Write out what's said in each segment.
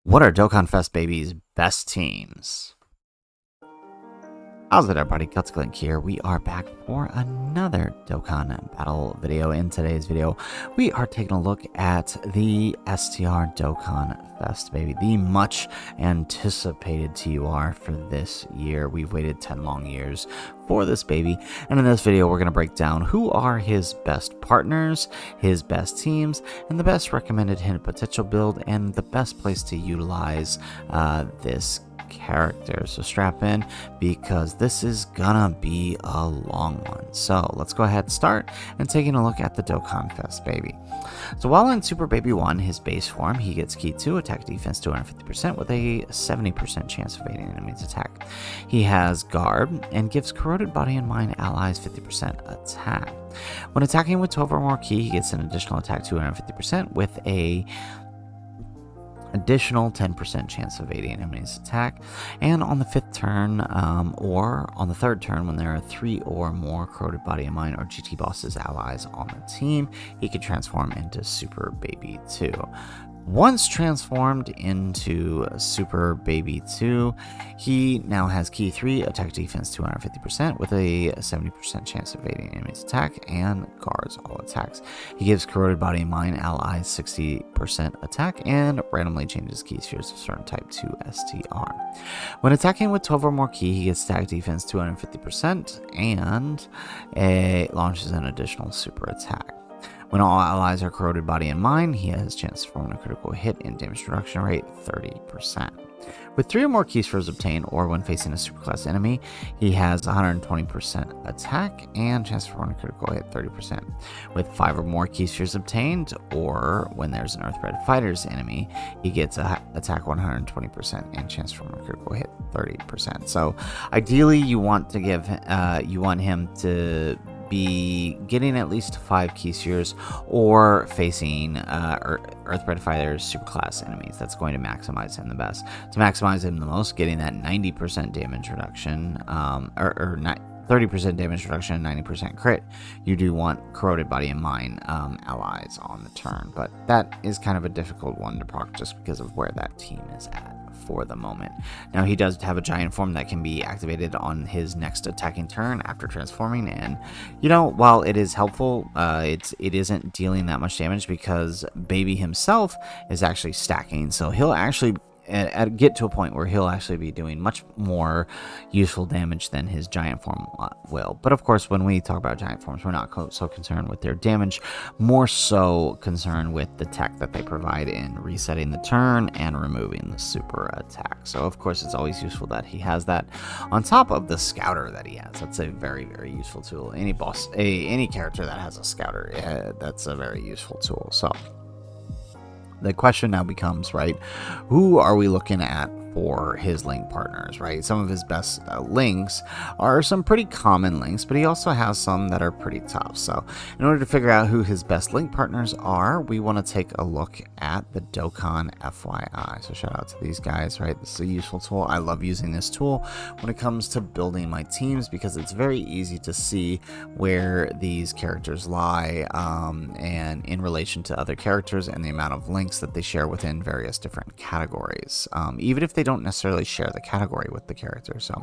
What are Dokkan Fest Baby's best teams? How's it, everybody? Gutsglink here. We are back for another Dokkan Battle video. In today's video, we are taking a look at the STR Dokkan Fest Baby, the much anticipated TUR for this year. We've waited 10 long years for this baby, and in this video, we're going to break down who are his best partners, his best teams, and the best recommended hidden potential build, and the best place to utilize this character. So strap in, because this is gonna be a long one. So let's go ahead and start and taking a look at the Dokkan Fest Baby. So while in Super Baby 1, his base form, he gets Key 2, attack defense 250% with a 70% chance of evading enemy's attack. He has Garb and gives corroded body and mind allies 50% attack. When attacking with 12 or more Key, he gets an additional attack 250% with a additional 10% chance of evading enemy's attack, and on the 5th turn or on the 3rd turn, when there are 3 or more corroded body and mind or GT bosses allies on the team, he can transform into Super Baby 2. Once transformed into Super Baby 2, he now has Key 3, attack defense 250% with a 70% chance of evading enemy's attack, and guards all attacks. He gives corroded body and mind allies 60% attack, and randomly changes key spheres of certain type to STR. When attacking with 12 or more Key, he gets attack defense 250% and launches an additional super attack. When all allies are corroded body and mind, he has a chance to perform a critical hit and damage reduction rate 30%. With 3 or more key spheres obtained, or when facing a superclass enemy, he has 120% attack and chance to perform a critical hit 30%. With 5 or more key spheres obtained, or when there's an Earthbred Fighters enemy, he gets attack 120% and chance to perform a critical hit 30%. So ideally, you want him to be getting at least 5 key spheres or facing Earthbred Fighters superclass enemies. That's going to maximize him the best. To maximize him the most, getting that 90% damage reduction, or 30% damage reduction and 90% crit, you do want corroded body and mind allies on the turn, but that is kind of a difficult one to proc just because of where that team is at for the moment. Now, he does have a giant form that can be activated on his next attacking turn after transforming, and while it is helpful, it isn't dealing that much damage because Baby himself is actually stacking, so he'll actually get to a point where he'll actually be doing much more useful damage than his giant form will. But of course, when we talk about giant forms, we're not so concerned with their damage, more so concerned with the tech that they provide in resetting the turn and removing the super attack. So of course, it's always useful that he has that on top of the scouter that he has. That's a very, very useful tool. Any boss, any character that has a scouter, that's a very useful tool. So the question now becomes, right, who are we looking at for his link partners, right? Some of his best links are some pretty common links, but he also has some that are pretty tough. So in order to figure out who his best link partners are, we want to take a look at the Dokkan FYI. So shout out to these guys, right? This is a useful tool. I love using this tool when it comes to building my teams because it's very easy to see where these characters lie and in relation to other characters and the amount of links that they share within various different categories, even if they don't necessarily share the category with the character. So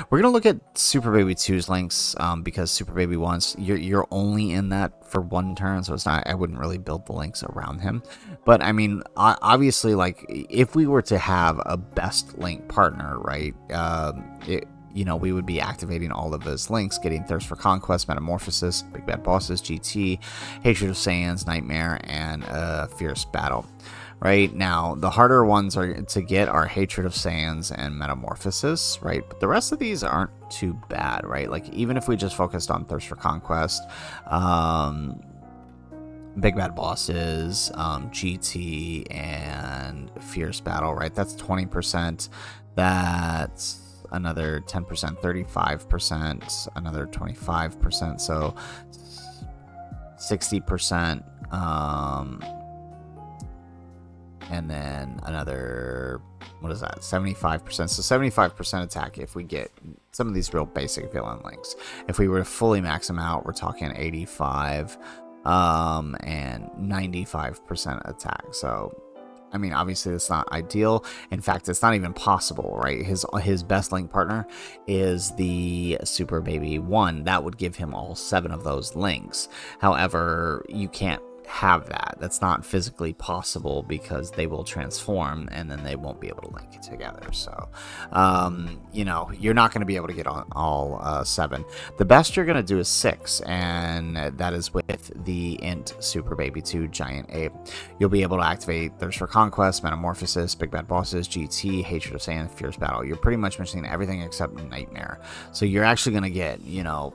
we're going to look at Super Baby 2's links because Super Baby 1's, you're only in that for one turn, so it's not, I wouldn't really build the links around him. But I mean, obviously, like, if we were to have a best link partner, right, we would be activating all of his links, getting Thirst for Conquest, Metamorphosis, Big Bad Bosses, GT, Hatred of Saiyans, Nightmare, and Fierce Battle. Right now, the harder ones to get are Hatred of Saiyans and Metamorphosis, right? But the rest of these aren't too bad, right? Like, even if we just focused on Thirst for Conquest, Big Bad Bosses, GT, and Fierce Battle, right? That's 20%. That's another 10%, 35%, another 25%, so 60%, and then another, what is that, 75%? So 75% attack if we get some of these real basic villain links. If we were to fully max them out, we're talking 85 and 95% attack. So I mean, obviously it's not ideal. In fact, it's not even possible, right? His best link partner is the Super Baby 1. That would give him all 7 of those links. However, you can't have that. That's not physically possible because they will transform and then they won't be able to link it together. So, you know, you're not going to be able to get on all 7. The best you're going to do is 6, and that is with the Int Super Baby 2 Giant Ape. You'll be able to activate Thirst for Conquest, Metamorphosis, Big Bad Bosses, GT, Hatred of Sand, Fierce Battle. You're pretty much missing everything except Nightmare. So you're actually going to get, you know,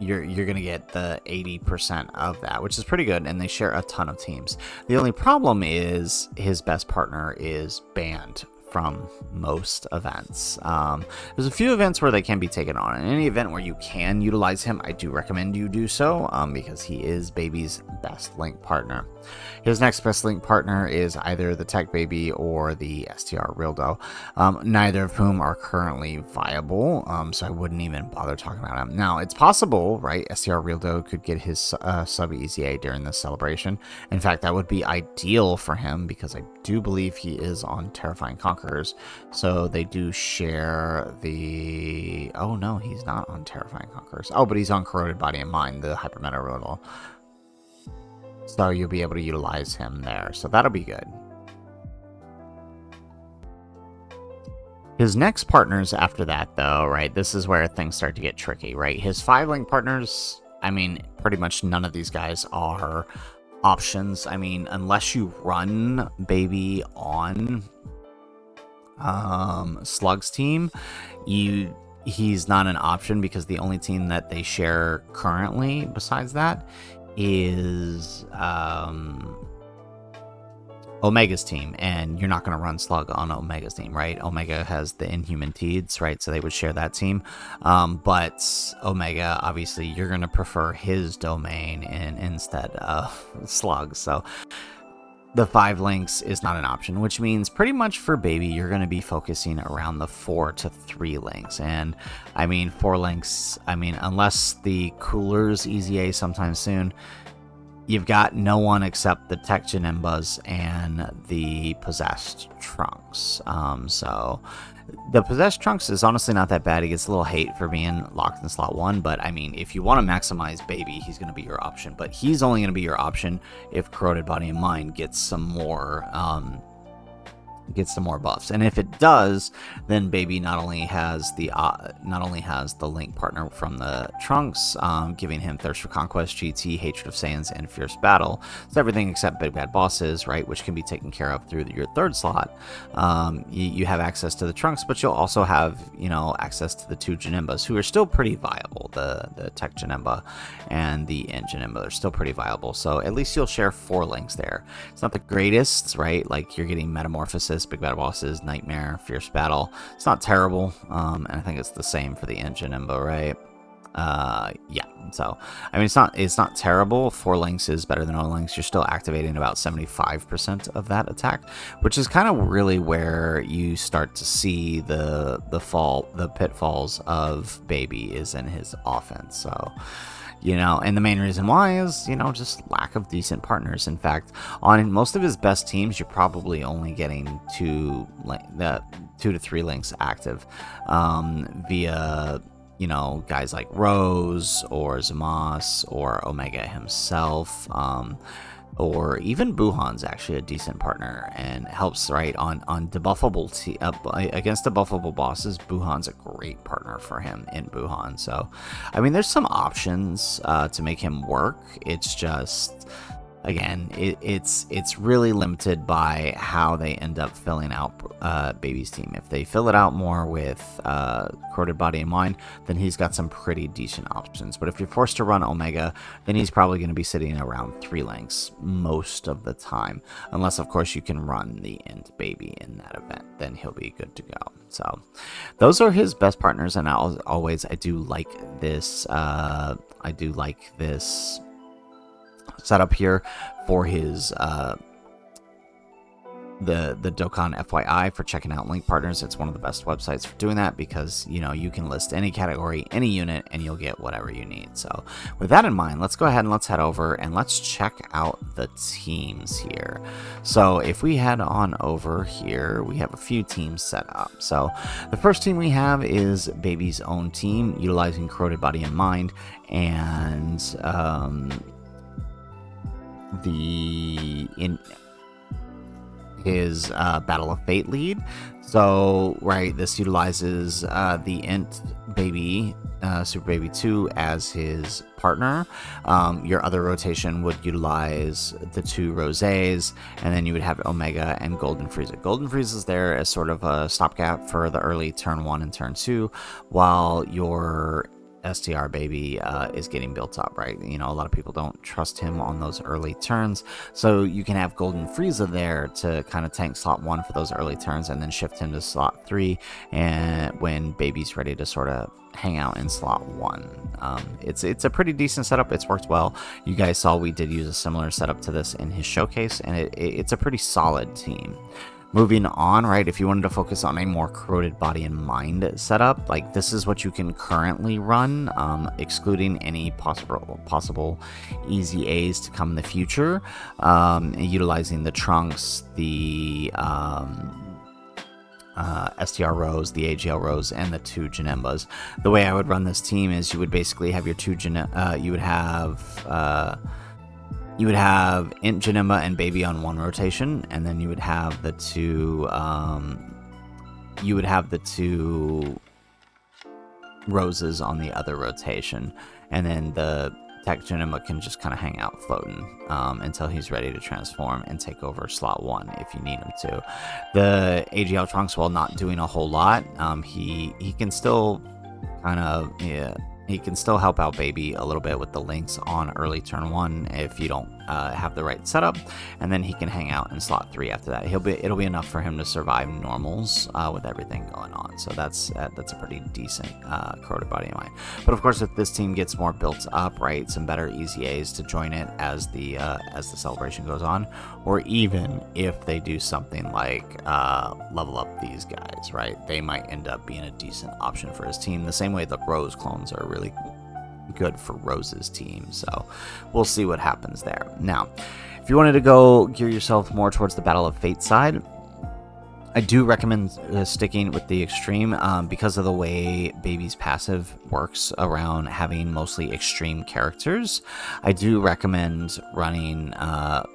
you're going to get the 80% of that, which is pretty good, and they share a ton of teams. The only problem is his best partner is banned from most events. There's a few events where they can be taken on. In any event where you can utilize him, I do recommend you do so, because he is Baby's best link partner. His next best link partner is either the Tech Baby or the STR Rildo, neither of whom are currently viable, so I wouldn't even bother talking about him. Now, it's possible, right, STR Rildo could get his sub EZA during this celebration. In fact, that would be ideal for him because I do believe he is on Terrifying Conquerors, so they do share the... Oh, no, he's not on Terrifying Conquerors. Oh, but he's on Corroded Body and Mind, the Hyper Meta Rildo. So you'll be able to utilize him there. So that'll be good. His next partners after that, though, right? This is where things start to get tricky, right? His 5-link partners, I mean, pretty much none of these guys are options. I mean, unless you run Baby on Slug's team, he's not an option because the only team that they share currently besides that is Omega's team, and you're not going to run Slug on Omega's team, right? Omega has the Inhuman Teeds, right? So they would share that team, but Omega, obviously, you're going to prefer his domain instead of Slug, so the 5 links is not an option, which means pretty much for Baby, you're going to be focusing around the 4 to 3 links. And I mean, 4 links, I mean, unless the Coolers EZA sometime soon, you've got no one except the Tech Janimbas and the Possessed Trunks. So the Possessed Trunks is honestly not that bad. He gets a little hate for being locked in slot 1, but I mean, if you want to maximize Baby, he's going to be your option. But he's only going to be your option if Corroded Body and Mind gets some more buffs, and if it does, then Baby not only has the link partner from the Trunks, giving him Thirst for Conquest, GT, Hatred of Sands, and Fierce Battle. So everything except Big Bad Bosses, right, which can be taken care of through your 3rd slot. You have access to the Trunks, but you'll also have, you know, access to the 2 Janimbas, who are still pretty viable. The Tech Janimba and the Int Janimba are still pretty viable. So at least you'll share 4 links there. It's not the greatest, right? Like you're getting Metamorphosis, Big Bad Bosses, Nightmare, Fierce Battle. It's not terrible, and I think it's the same for the Int Janimba, right? Yeah, so I mean, it's not terrible. 4 links is better than no links. You're still activating about 75% of that attack, which is kind of really where you start to see the pitfalls of Baby is in his offense. So, you know, and the main reason why is, you know, just lack of decent partners. In fact, on most of his best teams, you're probably only getting 2 to 3 links active, via, you know, guys like Rose or Zamas or Omega himself, or even Buhan's actually a decent partner and helps, right, on debuffable against debuffable bosses. Buhan's a great partner for him in Buhan. So I mean, there's some options to make him work. It's just, again, it's really limited by how they end up filling out Baby's team. If they fill it out more with Corroded Body and Mind, then he's got some pretty decent options. But if you're forced to run Omega, then he's probably going to be sitting around 3 links most of the time, unless of course you can run the Int Baby in that event. Then he'll be good to go. So those are his best partners, and I do like this. Setup here for his the Dokkan FYI for checking out link partners. It's one of the best websites for doing that because, you can list any category, any unit, and you'll get whatever you need. So with that in mind, let's go ahead and let's head over and let's check out the teams here. So if we head on over here, we have a few teams set up. So the first team we have is Baby's own team, utilizing Corroded Body and Mind, and his Battle of Fate lead. So, right, this utilizes the Int Baby, Super Baby 2 as his partner. Your other rotation would utilize the 2 Rosés, and then you would have Omega and Golden Frieza. Golden Frieza is there as sort of a stopgap for the early turn 1 and turn 2, while your STR Baby is getting built up, right? A lot of people don't trust him on those early turns, so you can have Golden Frieza there to kind of tank slot 1 for those early turns, and then shift him to slot 3 and when Baby's ready to sort of hang out in slot 1. It's a pretty decent setup. It's worked well. You guys saw we did use a similar setup to this in his showcase, and it's a pretty solid team. Moving on, right, if you wanted to focus on a more Corroded Body and Mind setup, like this is what you can currently run, excluding any possible easy A's to come in the future, utilizing the Trunks, the STR Rose, the AGL Rose, and the 2 Janembas. The way I would run this team is you would basically have your 2 you would have Int Janemba and Baby on one rotation, and then you would have the two Roses on the other rotation, and then the Tech Janemba can just kind of hang out floating until he's ready to transform and take over slot 1 if you need him to. The AGL Trunks, while not doing a whole lot, he can still kind of he can still help out Baby a little bit with the links on early turn 1 if you don't have the right setup, and then he can hang out in slot 3 after that. It'll be enough for him to survive normals with everything going on. So that's a pretty decent Corroded Body in mind. But of course, if this team gets more built up, right, some better easy A's to join it as the celebration goes on, or even if they do something like level up these guys, right, they might end up being a decent option for his team. The same way the Rose clones are really good for Rose's team, so we'll see what happens there. Now, if you wanted to go gear yourself more towards the Battle of Fate side, I do recommend sticking with the extreme because of the way Baby's passive works around having mostly extreme characters. I do recommend running a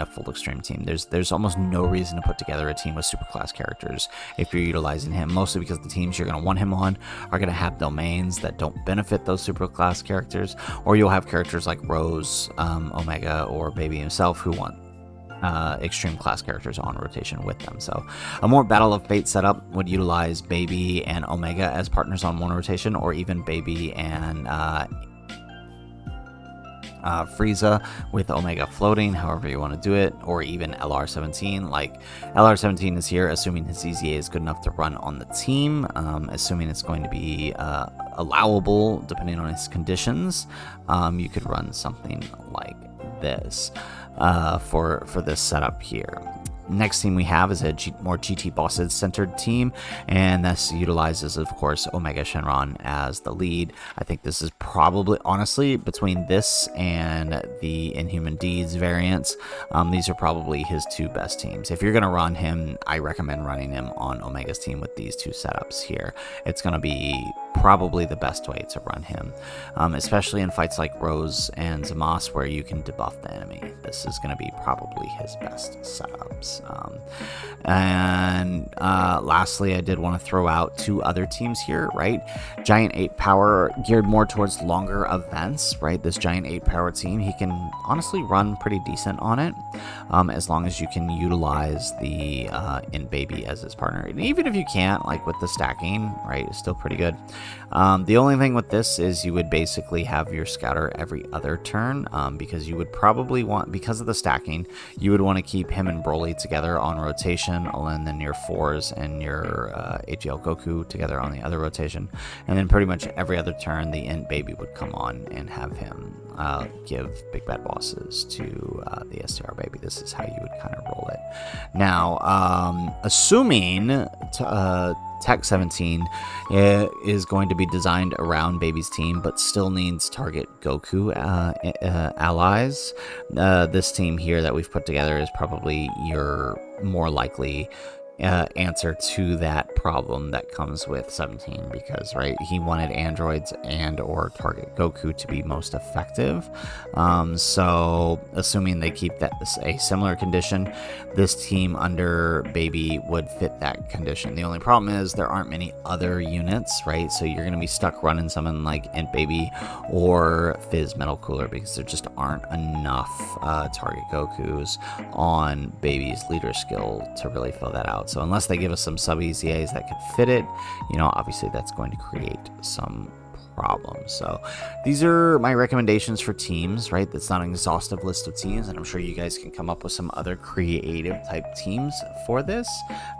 full extreme team. There's almost no reason to put together a team with superclass characters if you're utilizing him, mostly because the teams you're going to want him on are going to have domains that don't benefit those superclass characters, or you'll have characters like Rose, Omega, or Baby himself who want extreme class characters on rotation with them. So a more Battle of Fate setup would utilize Baby and Omega as partners on one rotation, or even Baby and Frieza with Omega floating, however you want to do it, or even LR17. Like, LR17 is here assuming his EZA is good enough to run on the team, assuming it's going to be allowable depending on his conditions. You could run something like this for this setup here. Next team we have is a more GT bosses centered team, and this utilizes, of course, Omega Shenron as the lead. I think this is probably, honestly, between this and the Inhuman Deeds variants, these are probably his 2 best teams. If you're going to run him, I recommend running him on Omega's team with these 2 setups here. It's going to be probably the best way to run him, especially in fights like Rose and Zamasu where you can debuff the enemy. This is going to be probably his best setups. Lastly, I did want to throw out 2 other teams here, right? Giant 8 Power, geared more towards longer events, right? This Giant 8 Power team, he can honestly run pretty decent on it, as long as you can utilize the Int Baby as his partner. And even if you can't, like with the stacking, right, it's still pretty good. The only thing with this is you would basically have your scouter every other turn, because you would probably want, because of the stacking, you would want to keep him and Broly together on rotation, rotation, and then your 4s and your AGL Goku together on the other rotation. And then pretty much every other turn, the Int Baby would come on and have him give big bad bosses to the STR Baby. This is how you would kind of roll it. Now, assuming Tech 17 is going to be designed around Baby's team, but still needs target Goku allies. This team here that we've put together is probably your more likely answer to that problem that comes with 17, because right, he wanted androids and or target Goku to be most effective. So assuming they keep that a similar condition, this team under Baby would fit that condition. The only problem is there aren't many other units, right? So you're going to be stuck running someone like Int Baby or Fizz Metal Cooler, because there just aren't enough target Gokus on Baby's leader skill to really fill that out. So unless they give us some sub EZAs that could fit it, you know, obviously that's going to create some problems. So these are my recommendations for teams, right? That's not an exhaustive list of teams, and I'm sure you guys can come up with some other creative type teams for this.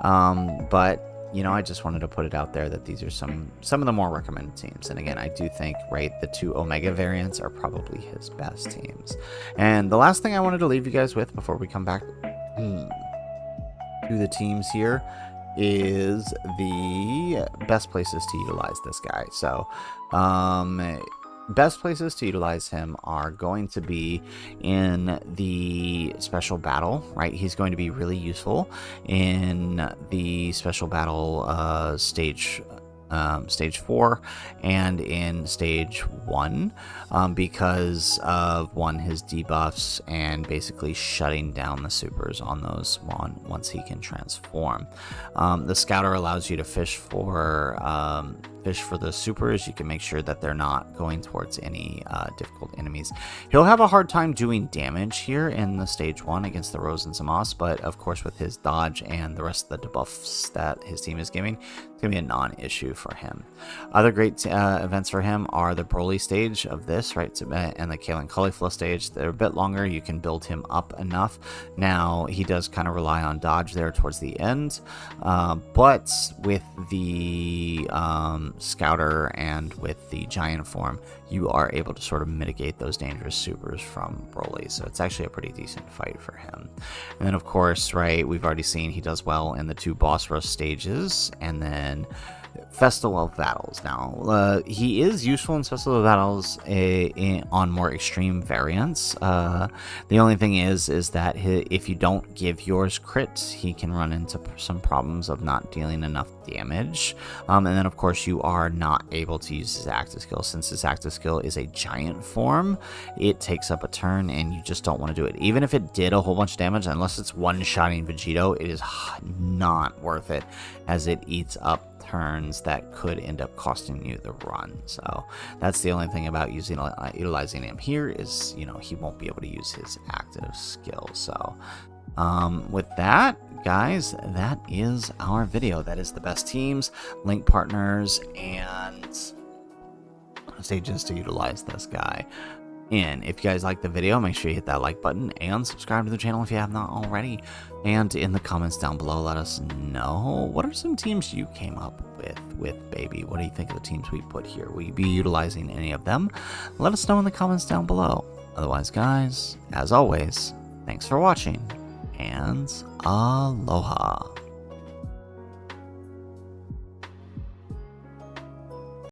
But you know, I just wanted to put it out there that these are some of the more recommended teams. And again, I do think, right, the 2 Omega variants are probably his best teams. And the last thing I wanted to leave you guys with before we come back to the teams here is the best places to utilize this guy. So best places to utilize him are going to be in the special battle, right? He's going to be really useful in the special battle stage 4 and in stage 1 because of his debuffs and basically shutting down the supers on those once he can transform. The scouter allows you to fish for the supers. You can make sure that they're not going towards any difficult enemies. He'll have a hard time doing damage here in the stage 1 against the Rose and Samas, but of course with his dodge and the rest of the debuffs that his team is giving, it's going to be a non-issue for him. Other great events for him are the Broly stage of this, right, and the Kalen Caulifla stage. They're a bit longer. You can build him up enough. Now, he does kind of rely on dodge there towards the end, but with the Scouter and with the Giant form, you are able to sort of mitigate those dangerous supers from Broly. So it's actually a pretty decent fight for him. And then, of course, right, we've already seen he does well in the 2 boss rush stages, and then Festival of Battles. Now, he is useful in Festival of Battles on more extreme variants. The only thing is that if you don't give yours crits, he can run into some problems of not dealing enough damage. And then, of course, you are not able to use his active skill. Since his active skill is a giant form, it takes up a turn, and you just don't want to do it. Even if it did a whole bunch of damage, unless it's one-shotting Vegito, it is not worth it, as it eats up turns that could end up costing you the run. So that's the only thing about utilizing him here is, you know, he won't be able to use his active skill. So with that, guys, that is our video. That is the best teams, link partners, and stages to utilize this guy in. If you guys like the video, make sure you hit that like button and subscribe to the channel if you have not already. And in the comments down below, let us know, what are some teams you came up with Baby? What do you think of the teams we put here? Will you be utilizing any of them? Let us know in the comments down below. Otherwise, guys, as always, thanks for watching, and aloha.